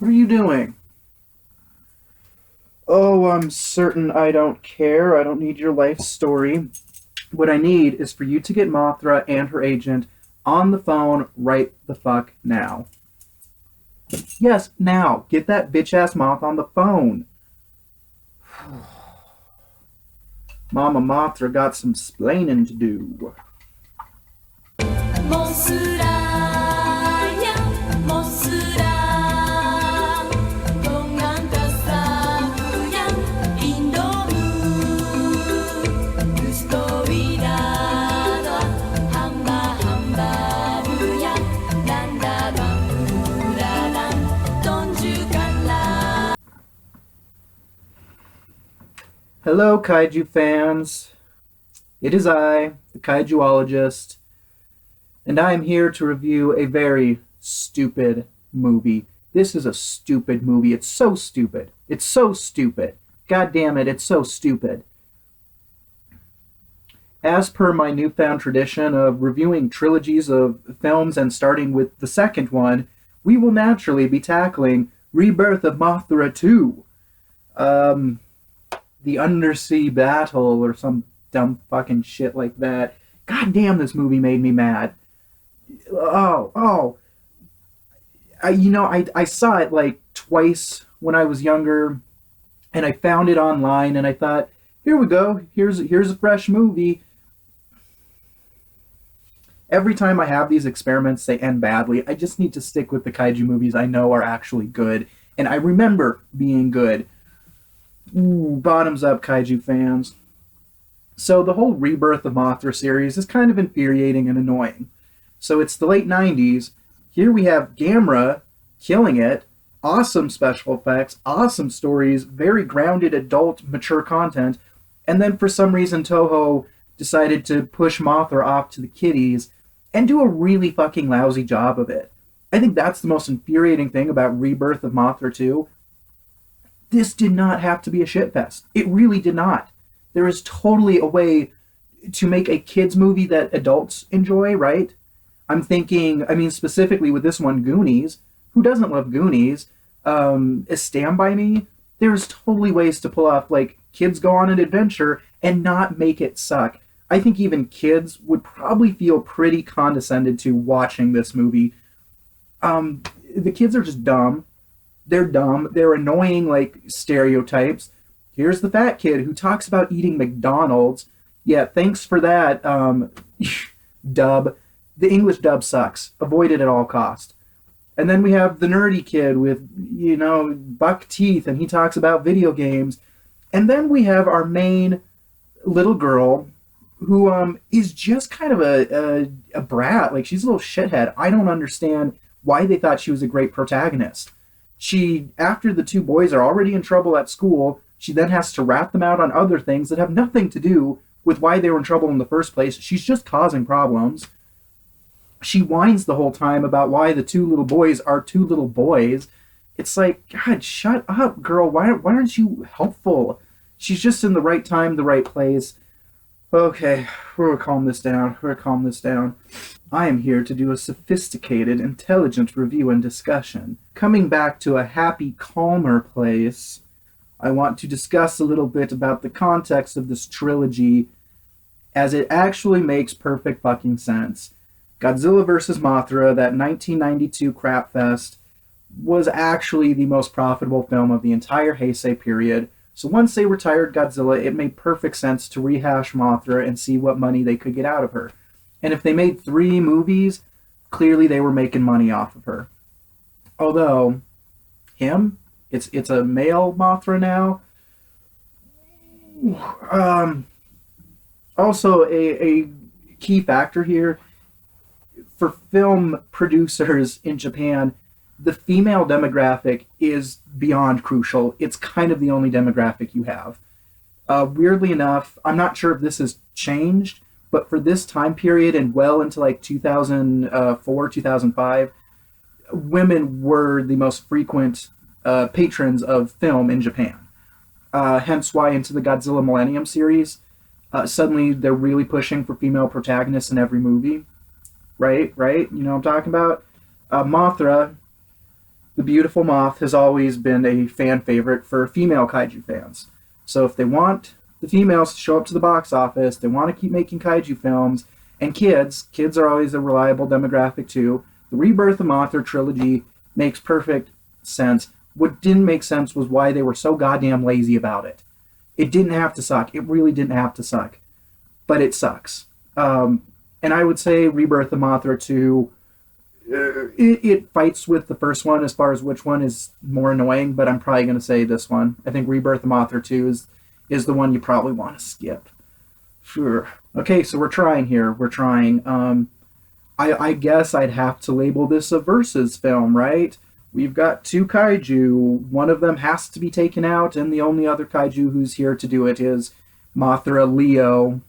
What are you doing? Oh, I'm certain I don't care. I don't need your life story. What I need is for you to get Mothra and her agent on the phone right the fuck now. Yes, now. Get that bitch-ass moth on the phone. Mama Mothra got some splaining to do. Hello, Kaiju fans. It is I, the Kaijuologist, and I am here to review a very stupid movie. This is a stupid movie. It's so stupid. It's so stupid. God damn it, it's so stupid. As per my newfound tradition of reviewing trilogies of films and starting with the second one, we will naturally be tackling Rebirth of Mothra 2. The Undersea Battle or some dumb fucking shit like that. God damn, this movie made me mad. I saw it like twice when I was younger, and I found it online, and I thought, here we go, here's a fresh movie. Every time I have these experiments, they end badly. I just need to stick with the kaiju movies I know are actually good, and I remember being good. Ooh, bottoms up, kaiju fans. So the whole Rebirth of Mothra series is kind of infuriating and annoying. So it's the late 90s. Here we have Gamera killing it. Awesome special effects, awesome stories, very grounded adult mature content. And then for some reason Toho decided to push Mothra off to the kiddies and do a really fucking lousy job of it. I think that's the most infuriating thing about Rebirth of Mothra 2. This did not have to be a shitfest. It really did not. There is totally a way to make a kids movie that adults enjoy, right? I'm thinking, specifically with this one, Goonies. Who doesn't love Goonies? Stand By Me. There's totally ways to pull off, like, kids go on an adventure and not make it suck. I think even kids would probably feel pretty condescended to watching this movie. The kids are just dumb. They're dumb. They're annoying, like, stereotypes. Here's the fat kid who talks about eating McDonald's. Yeah, thanks for that, dub. The English dub sucks. Avoid it at all cost. And then we have the nerdy kid with, buck teeth, and he talks about video games. And then we have our main little girl who is just kind of a brat. Like, she's a little shithead. I don't understand why they thought she was a great protagonist. After the two boys are already in trouble at school, she then has to rat them out on other things that have nothing to do with why they were in trouble in the first place. She's just causing problems. She whines the whole time about why the two little boys are two little boys. It's like, God, shut up, girl. Why aren't you helpful? She's just in the right time, the right place. Okay, we're gonna calm this down. I am here to do a sophisticated, intelligent review and discussion. Coming back to a happy, calmer place, I want to discuss a little bit about the context of this trilogy, as it actually makes perfect fucking sense. Godzilla vs. Mothra, that 1992 crapfest, was actually the most profitable film of the entire Heisei period. So once they retired Godzilla, it made perfect sense to rehash Mothra and see what money they could get out of her. And if they made 3 movies, clearly they were making money off of her. Although, it's a male Mothra now. Also, a key factor here, for film producers in Japan, the female demographic is beyond crucial. It's kind of the only demographic you have. Weirdly enough, I'm not sure if this has changed, but for this time period and well into like 2004, 2005, women were the most frequent patrons of film in Japan. Hence why into the Godzilla Millennium series, suddenly they're really pushing for female protagonists in every movie. Right? You know what I'm talking about? Mothra, The beautiful moth has always been a fan favorite for female kaiju fans. So if they want the females to show up to the box office, they want to keep making kaiju films, and kids are always a reliable demographic too. The Rebirth of Mothra trilogy makes perfect sense. What didn't make sense was why they were so goddamn lazy about it. It didn't have to suck. It really didn't have to suck. But it sucks. And I would say Rebirth of Mothra 2, it fights with the first one as far as which one is more annoying, but I'm probably going to say this one. I think Rebirth of Mothra 2 is the one you probably want to skip. Sure. Okay, so we're trying here. We're trying. I guess I'd have to label this a versus film, right? We've got two kaiju. One of them has to be taken out, and the only other kaiju who's here to do it is Mothra Leo.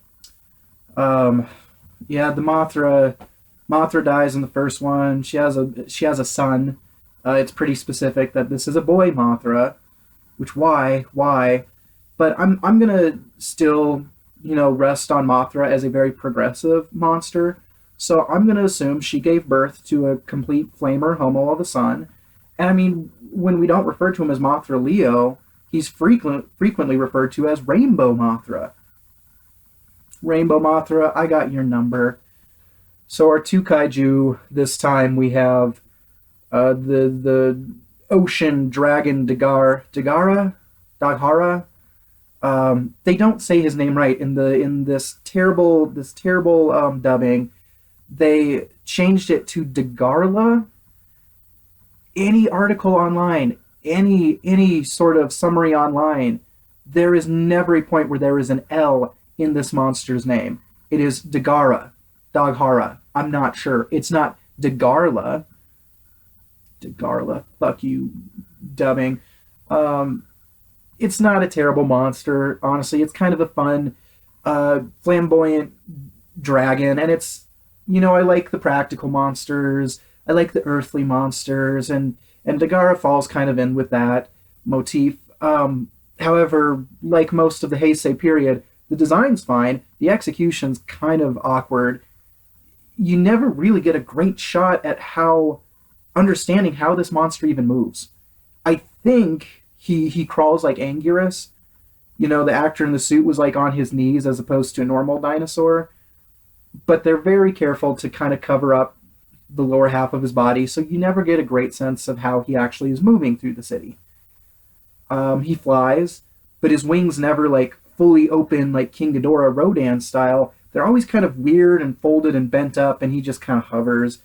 Yeah, the Mothra dies in the first one. She has a son. It's pretty specific that this is a boy Mothra, which why? But I'm gonna still rest on Mothra as a very progressive monster. So I'm gonna assume she gave birth to a complete flamer homo of a son. And I mean, when we don't refer to him as Mothra Leo, he's frequently referred to as Rainbow Mothra. Rainbow Mothra, I got your number. So our two kaiju this time we have the ocean dragon Daghara. They don't say his name right in this terrible dubbing. They changed it to Dagharla. Any article online, any sort of summary online, there is never a point where there is an L in this monster's name. It is Daghara. I'm not sure. It's not Dagharla. Fuck you, dubbing. It's not a terrible monster, honestly. It's kind of a fun, flamboyant dragon, and it's, I like the practical monsters. I like the earthly monsters, and Daghara falls kind of in with that motif. However, like most of the Heisei period, the design's fine. The execution's kind of awkward. You never really get a great shot at understanding how this monster even moves. I think he crawls like Anguirus. The actor in the suit was like on his knees as opposed to a normal dinosaur. But they're very careful to kind of cover up the lower half of his body, so you never get a great sense of how he actually is moving through the city. He flies, but his wings never like fully open like King Ghidorah Rodan style. They're always kind of weird and folded and bent up, and he just kind of hovers.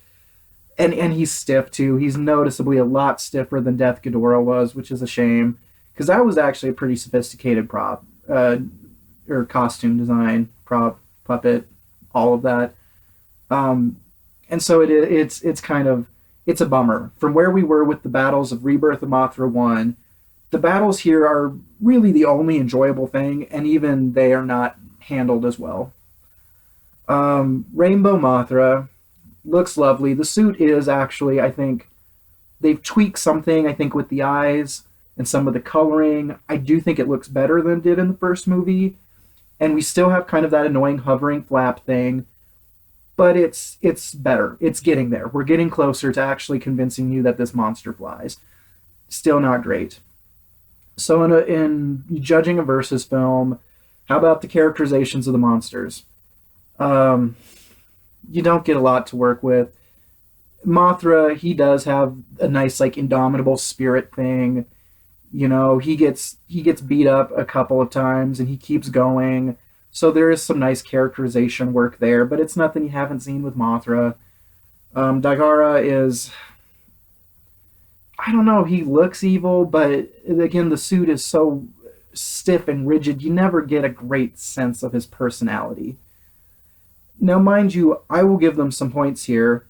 And he's stiff too. He's noticeably a lot stiffer than Death Ghidorah was, which is a shame, because that was actually a pretty sophisticated prop, or costume design, prop, puppet, all of that. And so it's a bummer. From where we were with the battles of Rebirth of Mothra 1, the battles here are really the only enjoyable thing, and even they are not handled as well. Rainbow Mothra looks lovely. The suit is actually, I think, they've tweaked something, I think, with the eyes and some of the coloring. I do think it looks better than it did in the first movie. And we still have kind of that annoying hovering flap thing. But it's better. It's getting there. We're getting closer to actually convincing you that this monster flies. Still not great. So in judging a versus film, how about the characterizations of the monsters? You don't get a lot to work with. Mothra, he does have a nice like indomitable spirit thing. He gets beat up a couple of times and he keeps going. So there is some nice characterization work there, but it's nothing you haven't seen with Mothra. Daghara is, I don't know, he looks evil, but again, the suit is so stiff and rigid, you never get a great sense of his personality. Now, mind you, I will give them some points here.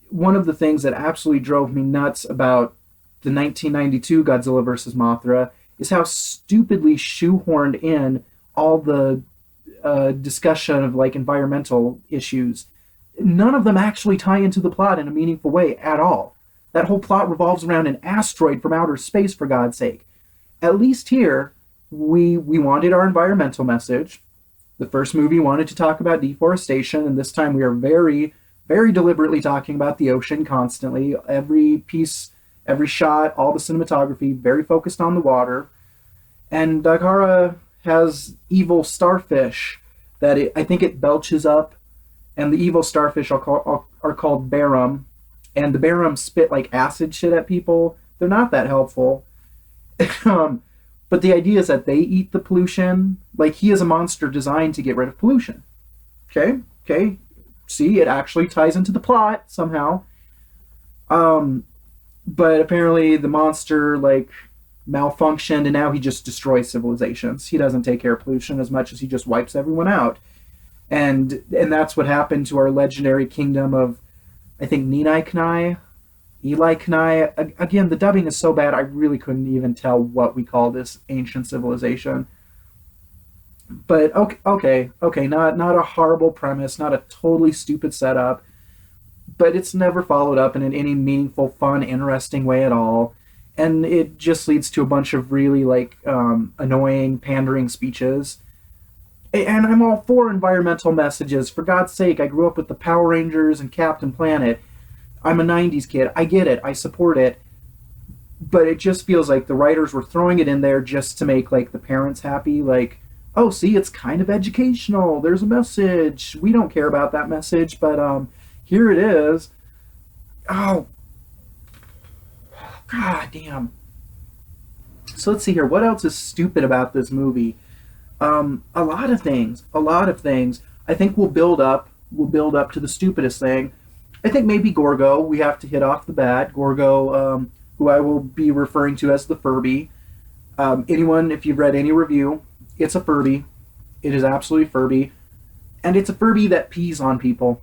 One of the things that absolutely drove me nuts about the 1992 Godzilla vs. Mothra is how stupidly shoehorned in all the discussion of like environmental issues. None of them actually tie into the plot in a meaningful way at all. That whole plot revolves around an asteroid from outer space, for God's sake. At least here, we wanted our environmental message. The first movie wanted to talk about deforestation, and this time we are very, very deliberately talking about the ocean constantly. Every piece, Every shot, all the cinematography, very focused on the water. And Dagara has evil starfish that I think it belches up, and the evil starfish are called Barum, and the Barum spit like acid shit at people. They're not that helpful. But the idea is that they eat the pollution. Like, he is a monster designed to get rid of pollution. Okay. See, it actually ties into the plot somehow. But apparently the monster, like, malfunctioned, and now he just destroys civilizations. He doesn't take care of pollution as much as he just wipes everyone out. And that's what happened to our legendary kingdom of, I think, Ninai Kanai, Eli Kanai. Again, the dubbing is so bad, I really couldn't even tell what we call this ancient civilization. But okay, not a horrible premise, not a totally stupid setup, but it's never followed up in any meaningful, fun, interesting way at all. And it just leads to a bunch of really, like, annoying, pandering speeches. And I'm all for environmental messages. For God's sake, I grew up with the Power Rangers and Captain Planet. I'm a 90s kid. I get it. I support it. But it just feels like the writers were throwing it in there just to make, like, the parents happy. Like, oh, see, it's kind of educational. There's a message. We don't care about that message, but here it is. Oh, God damn. So let's see here. What else is stupid about this movie? A lot of things. I think we'll build up to the stupidest thing. I think maybe Gorgo, we have to hit off the bat. Gorgo, who I will be referring to as the Furby. Anyone, if you've read any review, it's a Furby. It is absolutely Furby. And it's a Furby that pees on people.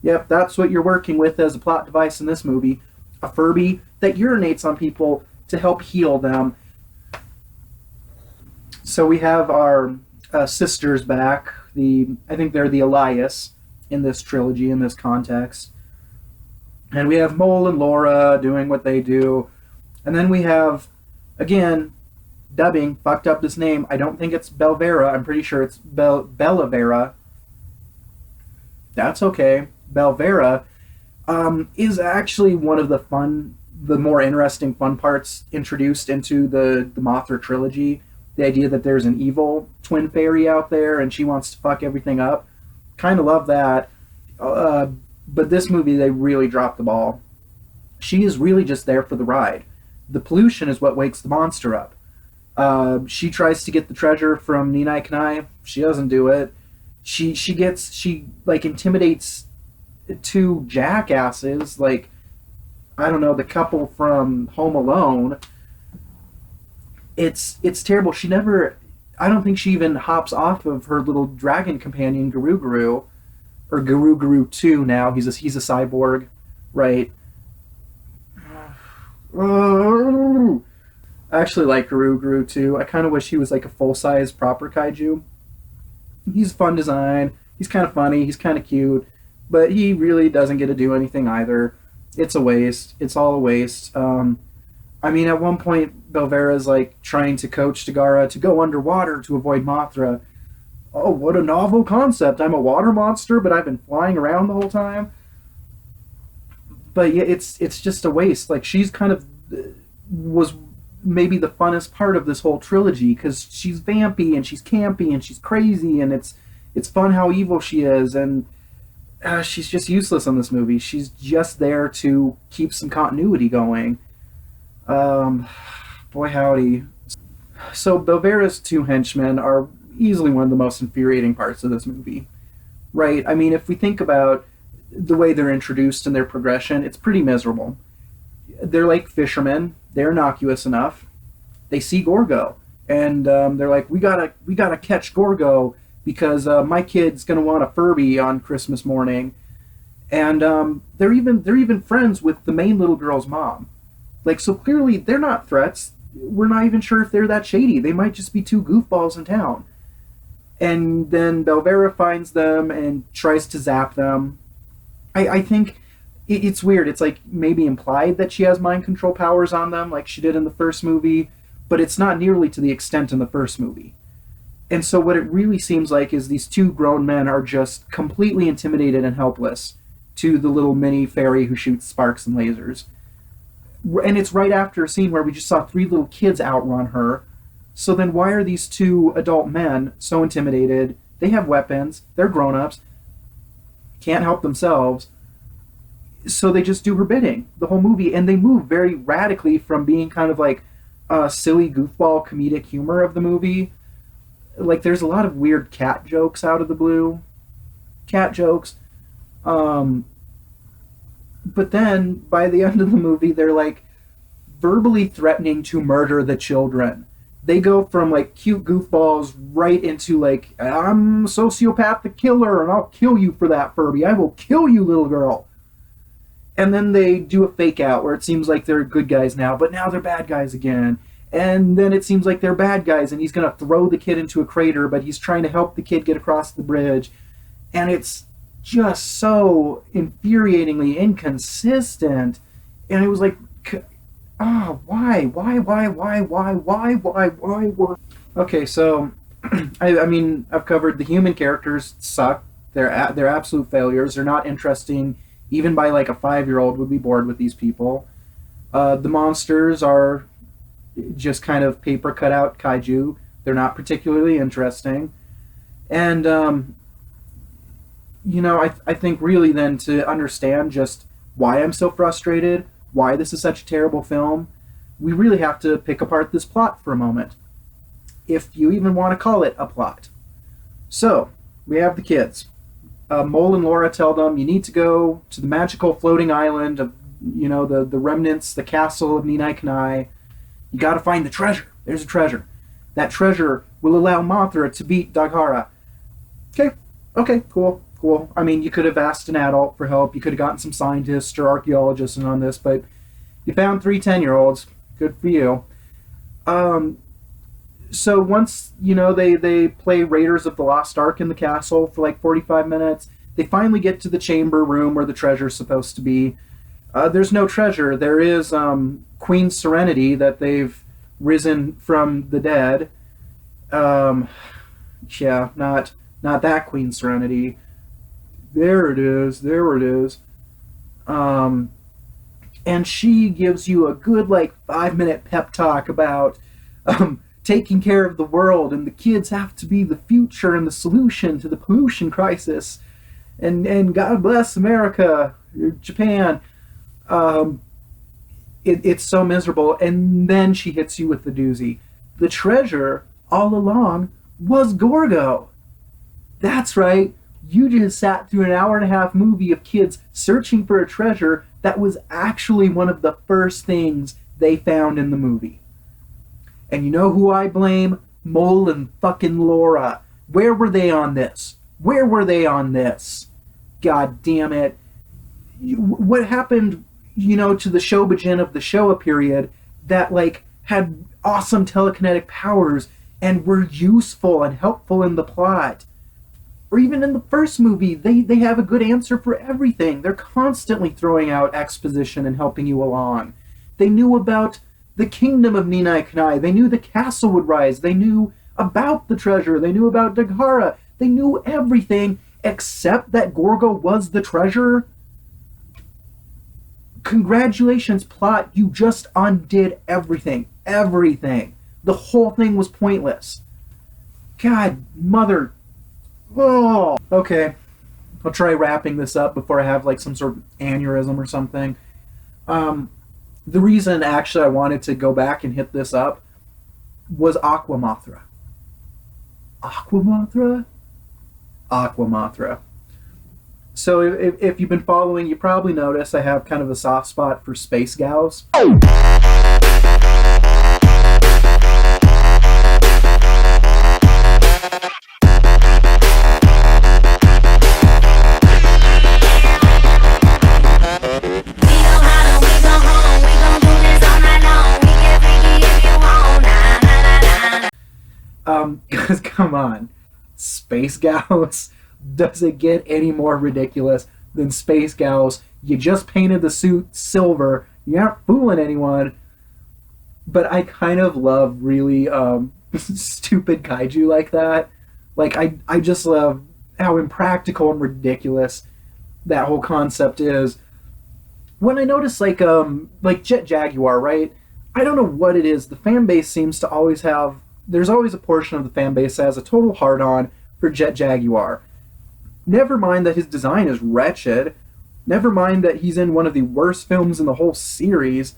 Yep, that's what you're working with as a plot device in this movie. A Furby that urinates on people to help heal them. So we have our sisters back. I think they're the Elias in this trilogy, in this context. And we have Mole and Laura doing what they do. And then we have, again, dubbing, fucked up this name. I don't think it's Belvera. I'm pretty sure it's Bellavera. That's okay. Belvera is actually one of the more interesting fun parts introduced into the Mothra trilogy. The idea that there's an evil twin fairy out there and she wants to fuck everything up. Kind of love that. But this movie, they really dropped the ball. She is really just there for the ride. The pollution is what wakes the monster up. She tries to get the treasure from Ninai Kanai. She doesn't do it. She intimidates two jackasses, like, I don't know, the couple from Home Alone. It's terrible. I don't think she even hops off of her little dragon companion, Guru Guru, or Guru Guru 2 now. He's a cyborg, right? I actually like Guru Guru 2. I kind of wish he was like a full-size proper kaiju. He's fun design. He's kind of funny. He's kind of cute. But he really doesn't get to do anything either. It's a waste. It's all a waste. I mean, at one point, Belvera's like trying to coach Dagara to go underwater to avoid Mothra. Oh, what a novel concept. I'm a water monster, but I've been flying around the whole time. But yeah, it's just a waste. Like, she's kind of was maybe the funnest part of this whole trilogy, because she's vampy and she's campy and she's crazy, and it's fun how evil she is, and she's just useless in this movie. She's just there to keep some continuity going. Boy howdy. So Belvera's two henchmen are easily one of the most infuriating parts of this movie. Right? I mean, if we think about the way they're introduced and their progression, it's pretty miserable. They're like fishermen. They're innocuous enough. They see Gorgo, and they're like, we gotta catch Gorgo because my kid's gonna want a Furby on Christmas morning. And they're even friends with the main little girl's mom. Like, so clearly they're not threats. We're not even sure if they're that shady. They might just be two goofballs in town. And then Belvera finds them and tries to zap them. I think it's weird. It's like maybe implied that she has mind control powers on them, like she did in the first movie, but it's not nearly to the extent in the first movie. And so what it really seems like is these two grown men are just completely intimidated and helpless to the little mini fairy who shoots sparks and lasers. And it's right after a scene where we just saw three little kids outrun her. So then why are these two adult men so intimidated? They have weapons. They're grown-ups. Can't help themselves. So they just do her bidding the whole movie. And they move very radically from being kind of like a silly goofball comedic humor of the movie. Like there's a lot of weird cat jokes out of the blue. Cat jokes. But then by the end of the movie, they're like verbally threatening to murder the children. They go from like cute goofballs right into like, I'm a sociopathic killer and I'll kill you for that, Furby. I will kill you, little girl. And then they do a fake out where it seems like they're good guys now, but now they're bad guys again. And then it seems like they're bad guys and he's going to throw the kid into a crater, but he's trying to help the kid get across the bridge. And it's just so infuriatingly inconsistent. And it was like, why? Okay, so, I mean, I've covered the human characters suck. They're absolute failures. They're not interesting. Even by like a 5-year-old would be bored with these people. The monsters are just kind of paper cutout kaiju. They're not particularly interesting. And, you know, I think really then to understand just why I'm so frustrated, why this is such a terrible film, we really have to pick apart this plot for a moment. If you even want to call it a plot. So, we have the kids. Mole and Laura tell them, you need to go to the magical floating island of, you know, the remnants, the castle of Ninai Kanai. You gotta find the treasure. There's a treasure. That treasure will allow Mothra to beat Daghara. Okay, cool. I mean, you could have asked an adult for help. You could have gotten some scientists or archaeologists in on this, but you found 3 10-year-olds. Good for you. So once, you know, they play Raiders of the Lost Ark in the castle for like 45 minutes, they finally get to the chamber room where the treasure's supposed to be. There's no treasure. There is Queen Serenity that they've risen from the dead. Yeah, not that Queen Serenity. There it is. And she gives you a good like 5-minute pep talk about taking care of the world, and the kids have to be the future and the solution to the pollution crisis. And God bless America, Japan. It's so miserable. And then she hits you with the doozy. The treasure all along was Gorgo. That's right. You just sat through an 1.5-hour movie of kids searching for a treasure that was actually one of the first things they found in the movie. And you know who I blame? Mole and fucking Laura. Where were they on this? God damn it. What happened, you know, to the Shobijin of the Showa period that, like, had awesome telekinetic powers and were useful and helpful in the plot? Or even in the first movie, they have a good answer for everything. They're constantly throwing out exposition and helping you along. They knew about the kingdom of Ninai Kanai. They knew the castle would rise. They knew about the treasure. They knew about Daghara. They knew everything except that Gorgo was the treasure. Congratulations, plot. You just undid everything. Everything. The whole thing was pointless. God, mother... Oh, okay. I'll try wrapping this up before I have like some sort of aneurysm or something. The reason actually I wanted to go back and hit this up was Aqua Mothra. Aqua Mothra. So if you've been following, you probably noticed I have kind of a soft spot for space gals. Because come on, Space Gals, does it get any more ridiculous than Space Gals? You just painted the suit silver, you aren't fooling anyone. But I kind of love really stupid kaiju like that. Like, I just love how impractical and ridiculous that whole concept is. when I notice like Jet Jaguar, right? I don't know what it is. The fan base seems to always have. There's always a portion of the fan base that has a total hard on for Jet Jaguar. Never mind that his design is wretched. Never mind that he's in one of the worst films in the whole series.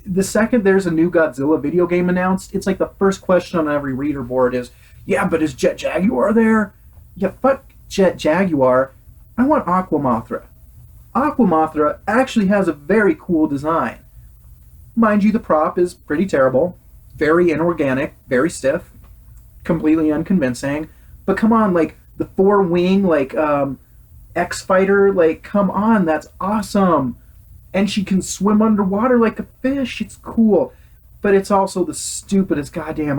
The second there's a new Godzilla video game announced, it's like the first question on every reader board is, yeah, but is Jet Jaguar there? Yeah, fuck Jet Jaguar. I want Aqua Mothra. Aqua Mothra actually has a very cool design. Mind you, the prop is pretty terrible, very inorganic, very stiff, completely unconvincing. But come on, like the four-wing, like X-Fighter, like come on, that's awesome. And she can swim underwater like a fish. It's cool, but it's also the stupidest goddamn.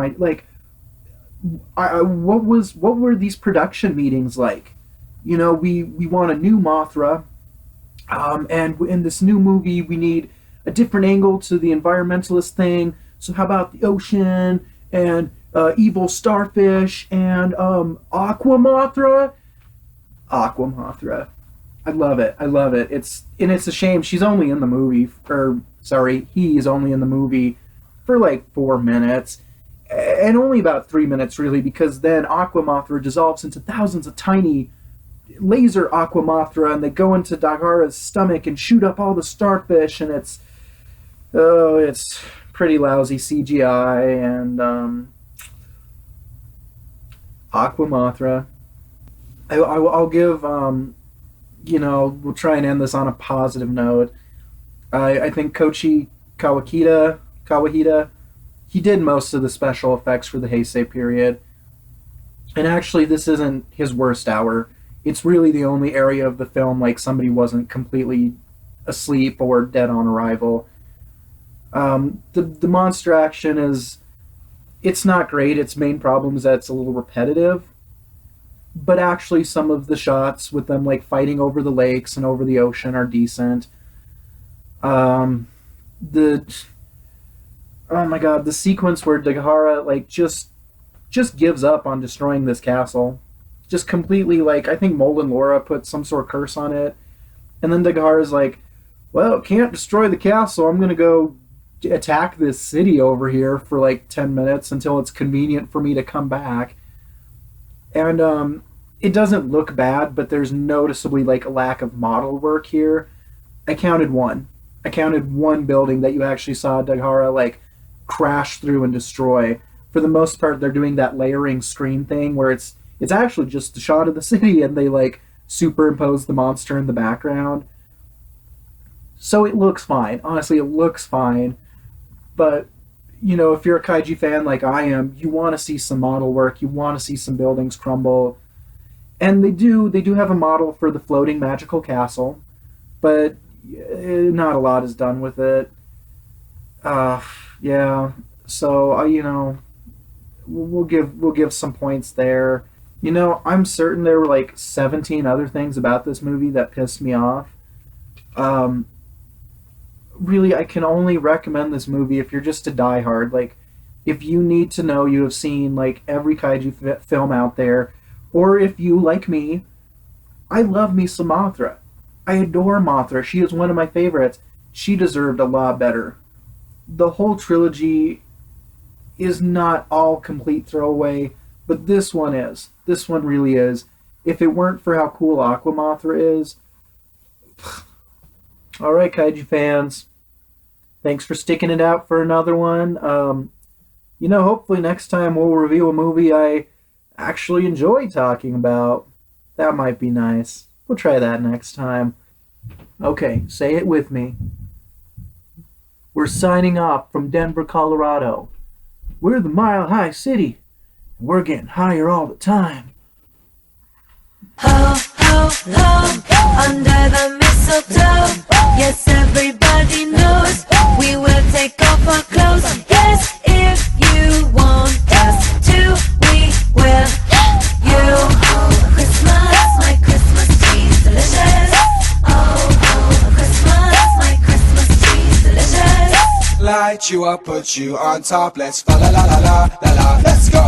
What were these production meetings like? You know, we want a new Mothra, and in this new movie we need a different angle to the environmentalist thing. So how about the ocean and evil starfish and Aqua Mothra? Aqua Mothra. I love it. I love it. It's a shame she's only in the movie, he's only in the movie for like 4 minutes, and only about 3 minutes really, because then Aqua Mothra dissolves into thousands of tiny laser Aqua Mothra, and they go into Daghara's stomach and shoot up all the starfish, and it's pretty lousy CGI, and Aqua Mothra. I'll give we'll try and end this on a positive note. I think Koichi Kawahita, he did most of the special effects for the Heisei period. And actually, this isn't his worst hour. It's really the only area of the film like somebody wasn't completely asleep or dead on arrival. The monster action it's not great. Its main problem is that it's a little repetitive. But actually some of the shots with them like fighting over the lakes and over the ocean are decent. Oh my god, the sequence where Daghara like just gives up on destroying this castle. Just completely, like, I think Molin Laura put some sort of curse on it. And then Daghara's like, well, can't destroy the castle. I'm gonna go attack this city over here for like 10 minutes until it's convenient for me to come back. And it doesn't look bad, but there's noticeably like a lack of model work here. I counted one building that you actually saw Daghara like crash through and destroy. For the most part, they're doing that layering screen thing where it's actually just a shot of the city and they like superimpose the monster in the background. So it looks fine. Honestly, it looks fine. But you know, if you're a kaiju fan like I am, you want to see some model work. You want to see some buildings crumble. And they do have a model for the floating magical castle, but not a lot is done with it. Yeah. So we'll give some points there. You know, I'm certain there were like 17 other things about this movie that pissed me off. Really, I can only recommend this movie if you're just a diehard. Like, if you need to know you have seen like every kaiju film out there, or if you, like me, I love me some Mothra. I adore Mothra. She is one of my favorites. She deserved a lot better. The whole trilogy is not all complete throwaway, but this one is. This one really is. If it weren't for how cool Aqua Mothra is... Alright, kaiju fans. Thanks for sticking it out for another one. Hopefully next time we'll review a movie I actually enjoy talking about. That might be nice. We'll try that next time. Okay, say it with me. We're signing off from Denver, Colorado. We're the Mile High City. And we're getting higher all the time. Ho, ho, ho, under the mistletoe. Yes, everybody knows we will take off our clothes. Yes, if you want us to, we will. Christmas, my Christmas tree's delicious. Oh, Christmas, my Christmas tree's delicious. Light you up, put you on top. Let's fa la la la la la la. Let's go.